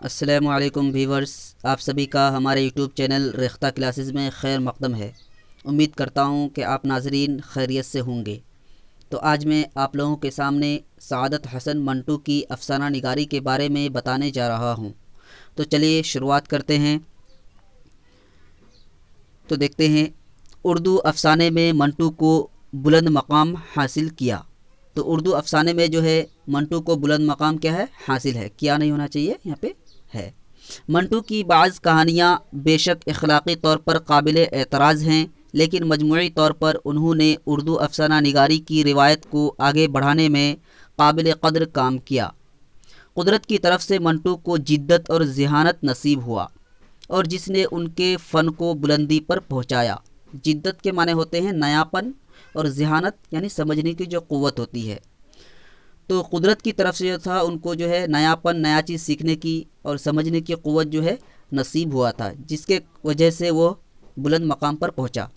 السلام علیکم ویورز، آپ سبھی کا ہمارے یوٹیوب چینل ریختہ کلاسز میں خیر مقدم ہے۔ امید کرتا ہوں کہ آپ ناظرین خیریت سے ہوں گے۔ تو آج میں آپ لوگوں کے سامنے سعادت حسن منٹو کی افسانہ نگاری کے بارے میں بتانے جا رہا ہوں۔ تو چلیے شروعات کرتے ہیں۔ تو دیکھتے ہیں اردو افسانے میں منٹو کو بلند مقام حاصل کیا۔ تو اردو افسانے میں جو ہے منٹو کو بلند مقام کیا ہے؟ حاصل ہے، کیا نہیں ہونا چاہیے یہاں پہ ہے۔ منٹو کی بعض کہانیاں بے شک اخلاقی طور پر قابل اعتراض ہیں، لیکن مجموعی طور پر انہوں نے اردو افسانہ نگاری کی روایت کو آگے بڑھانے میں قابل قدر کام کیا۔ قدرت کی طرف سے منٹو کو جدت اور ذہانت نصیب ہوا، اور جس نے ان کے فن کو بلندی پر پہنچایا۔ جدت کے معنی ہوتے ہیں نیاپن، اور ذہانت یعنی سمجھنے کی جو قوت ہوتی ہے۔ تو قدرت کی طرف سے جو تھا ان کو جو ہے نیاپن، نیا چیز سیکھنے کی اور سمجھنے کی قوت جو ہے نصیب ہوا تھا، جس کے وجہ سے وہ بلند مقام پر پہنچا۔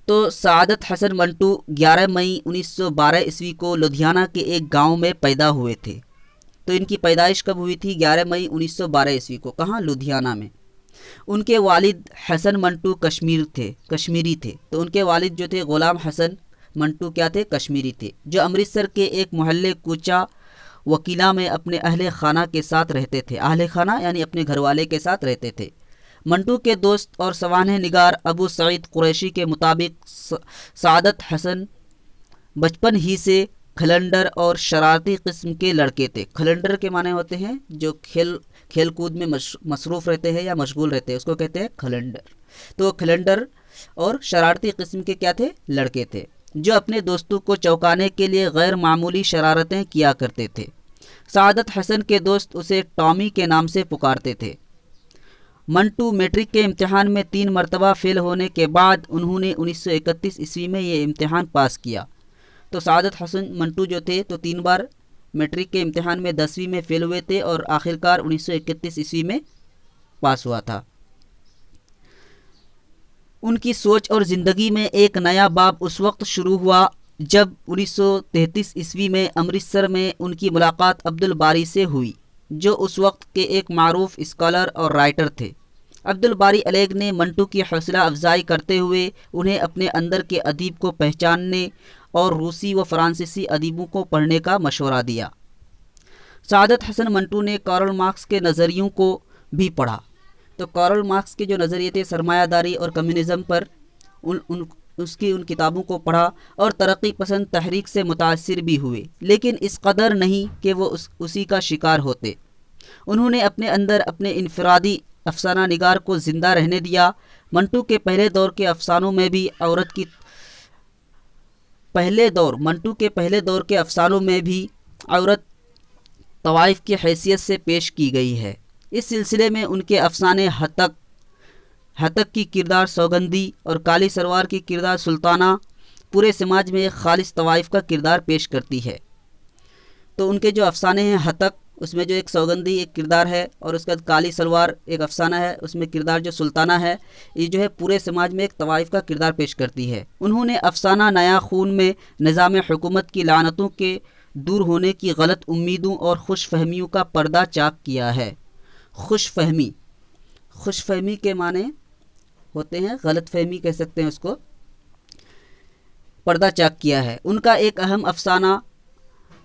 تو سعادت حسن منٹو 11 مئی 1912 عیسوی کو لدھیانہ کے ایک گاؤں میں پیدا ہوئے تھے۔ تو ان کی پیدائش کب ہوئی تھی؟ 11 مئی 1912 عیسوی کو۔ کہاں؟ لدھیانہ میں۔ ان کے والد حسن منٹو کشمیری تھے۔ تو ان کے والد جو تھے غلام حسن منٹو کیا تھے؟ کشمیری تھے، جو امرتسر کے ایک محلے کوچہ وکیلا میں اپنے اہل خانہ کے ساتھ رہتے تھے۔ اہل خانہ یعنی اپنے گھر والے کے ساتھ رہتے تھے۔ منٹو کے دوست اور سوانح نگار ابو سعید قریشی کے مطابق سعادت حسن بچپن ہی سے کھلنڈر اور شرارتی قسم کے لڑکے تھے۔ کھلنڈر کے معنی ہوتے ہیں جو کھیل کود میں مصروف رہتے ہیں یا مشغول رہتے ہیں، اس کو کہتے ہیں کھلنڈر۔ تو وہ کھلنڈر اور شرارتی قسم کے کیا تھے؟ لڑکے تھے، جو اپنے دوستوں کو چونکانے کے لیے غیر معمولی شرارتیں کیا کرتے تھے۔ سعادت حسن کے دوست اسے ٹامی کے نام سے پکارتے تھے۔ منٹو میٹرک کے امتحان میں 3 مرتبہ فیل ہونے کے بعد انہوں نے 1931 عیسوی میں یہ امتحان پاس کیا۔ تو سعادت حسن منٹو جو تھے تو 3 بار میٹرک کے امتحان میں 10ویں میں فیل ہوئے تھے، اور آخرکار 1931 عیسوی میں پاس ہوا تھا۔ ان کی سوچ اور زندگی میں ایک نیا باب اس وقت شروع ہوا جب 1933 عیسوی میں امرتسر میں ان کی ملاقات عبدالباری سے ہوئی، جو اس وقت کے ایک معروف اسکالر اور رائٹر تھے۔ عبدالباری علیگ نے منٹو کی حوصلہ افزائی کرتے ہوئے انہیں اپنے اندر کے ادیب کو پہچاننے اور روسی و فرانسیسی ادیبوں کو پڑھنے کا مشورہ دیا۔ سعادت حسن منٹو نے کارل مارکس کے نظریوں کو بھی پڑھا۔ تو کارل مارکس کے جو نظریے تھے سرمایہ داری اور کمیونزم پر، اس کی کتابوں کو پڑھا اور ترقی پسند تحریک سے متاثر بھی ہوئے، لیکن اس قدر نہیں کہ وہ اسی کا شکار ہوتے۔ انہوں نے اپنے اندر اپنے انفرادی افسانہ نگار کو زندہ رہنے دیا۔ منٹو کے پہلے دور کے افسانوں میں بھی عورت طوائف کی حیثیت سے پیش کی گئی ہے۔ اس سلسلے میں ان کے افسانے ہتک کی کردار سوگندھی اور کالی سروار کی کردار سلطانہ پورے سماج میں ایک خالص طوائف کا کردار پیش کرتی ہے۔ تو ان کے جو افسانے ہیں ہتک، اس میں جو ایک سوگندھی ایک کردار ہے، اور اس کے بعد کالی سلوار ایک افسانہ ہے، اس میں کردار جو سلطانہ ہے، یہ جو ہے پورے سماج میں ایک طوائف کا کردار پیش کرتی ہے۔ انہوں نے افسانہ نیا خون میں نظام حکومت کی لعنتوں کے دور ہونے کی غلط امیدوں اور خوش فہمیوں کا پردہ چاک کیا ہے۔ خوش فہمی کے معنی ہوتے ہیں غلط فہمی کہہ سکتے ہیں اس کو، پردہ چاک کیا ہے۔ ان کا ایک اہم افسانہ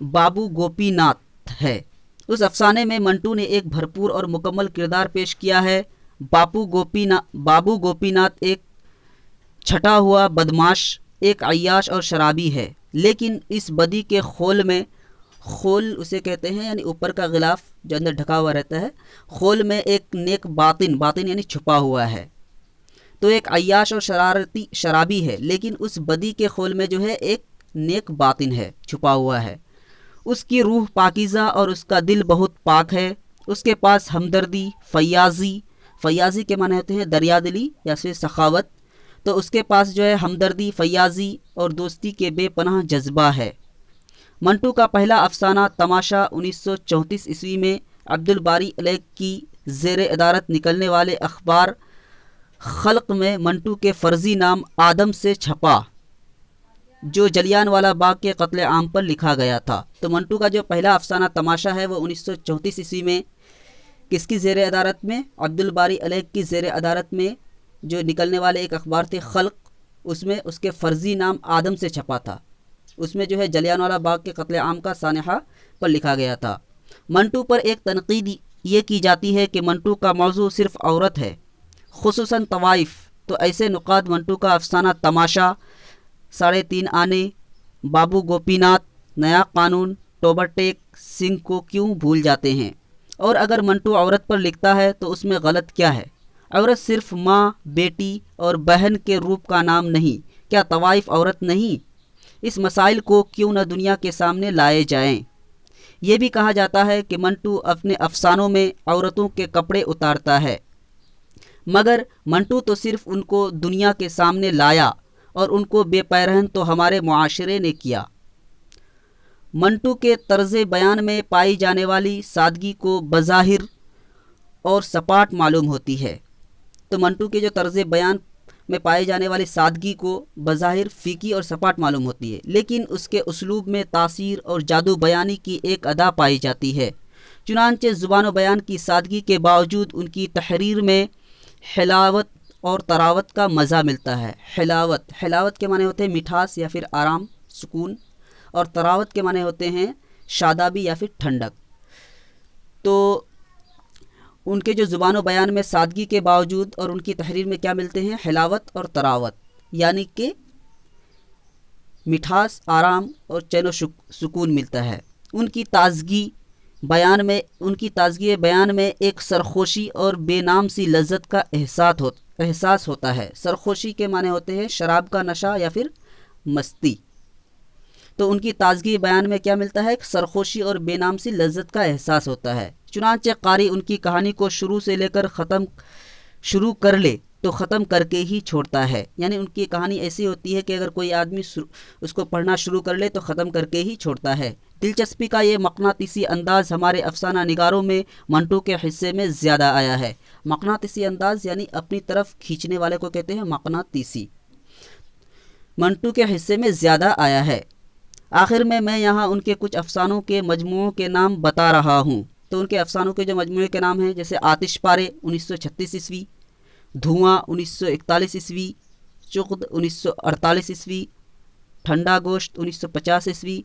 بابو گوپی ناتھ ہے۔ اس افسانے میں منٹو نے ایک بھرپور اور مکمل کردار پیش کیا ہے۔ بابو گوپی ناتھ ایک چھٹا ہوا بدماش، ایک عیاش اور شرابی ہے، لیکن اس بدی کے خول اسے کہتے ہیں یعنی اوپر کا غلاف جو اندر ڈھکا ہوا رہتا ہے، خول میں ایک نیک باطن یعنی چھپا ہوا ہے۔ تو ایک عیاش اور شرابی ہے، لیکن اس بدی کے خول میں جو ہے ایک نیک باطن ہے، چھپا ہوا ہے۔ اس کی روح پاکیزہ اور اس کا دل بہت پاک ہے۔ اس کے پاس ہمدردی، فیاضی کے معنی ہوتے ہیں دریا دلی یا پھر سخاوت۔ تو اس کے پاس جو ہے ہمدردی، فیاضی اور دوستی کے بے پناہ جذبہ ہے۔ منٹو کا پہلا افسانہ تماشا 1934 عیسوی میں عبدالباری علیگ کی زیر ادارت نکلنے والے اخبار خلق میں منٹو کے فرضی نام آدم سے چھپا، جو جلیان والا باغ کے قتل عام پر لکھا گیا تھا۔ تو منٹو کا جو پہلا افسانہ تماشا ہے وہ 1934 عیسوی میں کس کی زیر عدالت میں؟ عبدالباری علیہ کی زیر عدالت میں جو نکلنے والے ایک اخبار تھے خلق، اس میں اس کے فرضی نام آدم سے چھپا تھا، اس میں جو ہے جلیانوالہ باغ کے قتل عام کا سانحہ پر لکھا گیا تھا۔ منٹو پر ایک تنقید یہ کی جاتی ہے کہ منٹو کا موضوع صرف عورت ہے، خصوصاً طوائف، تو ایسے نقاد منٹو کا افسانہ تماشا، 3.5 آنے، بابو گوپی ناتھ، نیا قانون، ٹوبر ٹیک سنگھ کو کیوں بھول جاتے ہیں؟ اور اگر منٹو عورت پر لکھتا ہے تو اس میں غلط کیا ہے؟ عورت صرف ماں، بیٹی اور بہن کے روپ کا نام نہیں، کیا طوائف عورت نہیں؟ اس مسائل کو کیوں نہ دنیا کے سامنے لائے جائیں؟ یہ بھی کہا جاتا ہے کہ منٹو اپنے افسانوں میں عورتوں کے کپڑے اتارتا ہے، مگر منٹو تو صرف ان کو دنیا کے سامنے لایا اور ان کو بے پیرہن تو ہمارے معاشرے نے کیا۔ منٹو کے طرز بیان میں پائی جانے والی سادگی کو بظاہر اور سپاٹ معلوم ہوتی ہے، تو منٹو کے جو طرز بیان میں پائی جانے والی سادگی کو بظاہر فیکی اور سپاٹ معلوم ہوتی ہے، لیکن اس کے اسلوب میں تاثیر اور جادو بیانی کی ایک ادا پائی جاتی ہے۔ چنانچہ زبان و بیان کی سادگی کے باوجود ان کی تحریر میں حلاوت اور طراوت کا مزہ ملتا ہے۔ حلاوت کے معنی ہوتے ہیں مٹھاس یا پھر آرام، سکون، اور طراوت کے معنی ہوتے ہیں شادابی یا پھر ٹھنڈک۔ تو ان کے جو زبان و بیان میں سادگی کے باوجود اور ان کی تحریر میں کیا ملتے ہیں؟ حلاوت اور طراوت، یعنی کہ مٹھاس، آرام اور چین و سکون ملتا ہے۔ ان کی تازگی بیان میں ایک سرخوشی اور بے نام سی لذت کا احساس ہوتا ہے۔ سرخوشی کے معنی ہوتے ہیں شراب کا نشہ یا پھر مستی۔ تو ان کی تازگی بیان میں کیا ملتا ہے؟ ایک سرخوشی اور بے نام سی لذت کا احساس ہوتا ہے۔ چنانچہ قاری ان کی کہانی کو شروع سے لے کر شروع کر لے تو ختم کر کے ہی چھوڑتا ہے، یعنی ان کی کہانی ایسی ہوتی ہے کہ اگر کوئی آدمی اس کو پڑھنا شروع کر لے تو ختم کر کے ہی چھوڑتا ہے۔ دلچسپی کا یہ مقناطیسی انداز ہمارے افسانہ نگاروں میں منٹو کے حصے میں زیادہ آیا ہے۔ مقناطیسی انداز یعنی اپنی طرف کھینچنے والے کو کہتے ہیں مقناطیسی، منٹو کے حصے میں زیادہ آیا ہے۔ آخر میں یہاں ان کے کچھ افسانوں کے مجموعوں کے نام بتا رہا ہوں۔ تو ان کے افسانوں کے جو مجموعے کے نام ہیں، جیسے آتش پارے 1936 عیسوی، دھواں 1941 عیسوی، چغد 1948 عیسوی، ٹھنڈا گوشت 1950 عیسوی،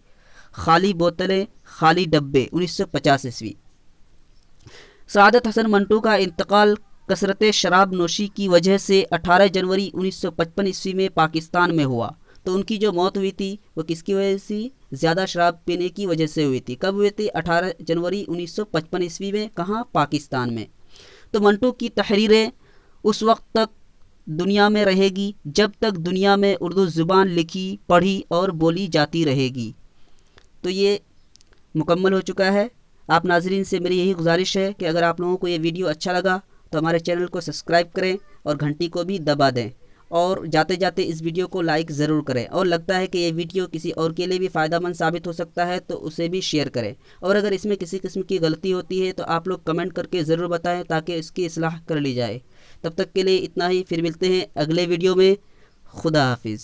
خالی بوتلیں خالی ڈبے 1950 عیسوی۔ سعادت حسن منٹو کا انتقال کثرت شراب نوشی کی وجہ سے 18 جنوری 1955 عیسوی میں پاکستان میں ہوا۔ تو ان کی جو موت ہوئی تھی وہ کس کی وجہ سے؟ زیادہ شراب پینے کی وجہ سے ہوئی تھی۔ کب ہوئی تھی؟ 18 جنوری 1955 عیسوی میں۔ کہاں؟ پاکستان میں۔ تو منٹو کی تحریریں اس وقت تک دنیا میں رہے گی جب تک دنیا میں اردو زبان لکھی، پڑھی اور بولی جاتی رہے گی۔ تو یہ مکمل ہو چکا ہے۔ آپ ناظرین سے میری یہی گزارش ہے کہ اگر آپ لوگوں کو یہ ویڈیو اچھا لگا تو ہمارے چینل کو سبسکرائب کریں اور گھنٹی کو بھی دبا دیں، اور جاتے جاتے اس ویڈیو کو لائک ضرور کریں، اور لگتا ہے کہ یہ ویڈیو کسی اور کے لیے بھی فائدہ مند ثابت ہو سکتا ہے تو اسے بھی شیئر کریں، اور اگر اس میں کسی قسم کی غلطی ہوتی ہے تو آپ لوگ کمنٹ کر کے ضرور بتائیں تاکہ اس کی اصلاح کر لی جائے۔ تب تک کے لیے اتنا ہی، پھر ملتے ہیں اگلے ویڈیو میں۔ خدا حافظ۔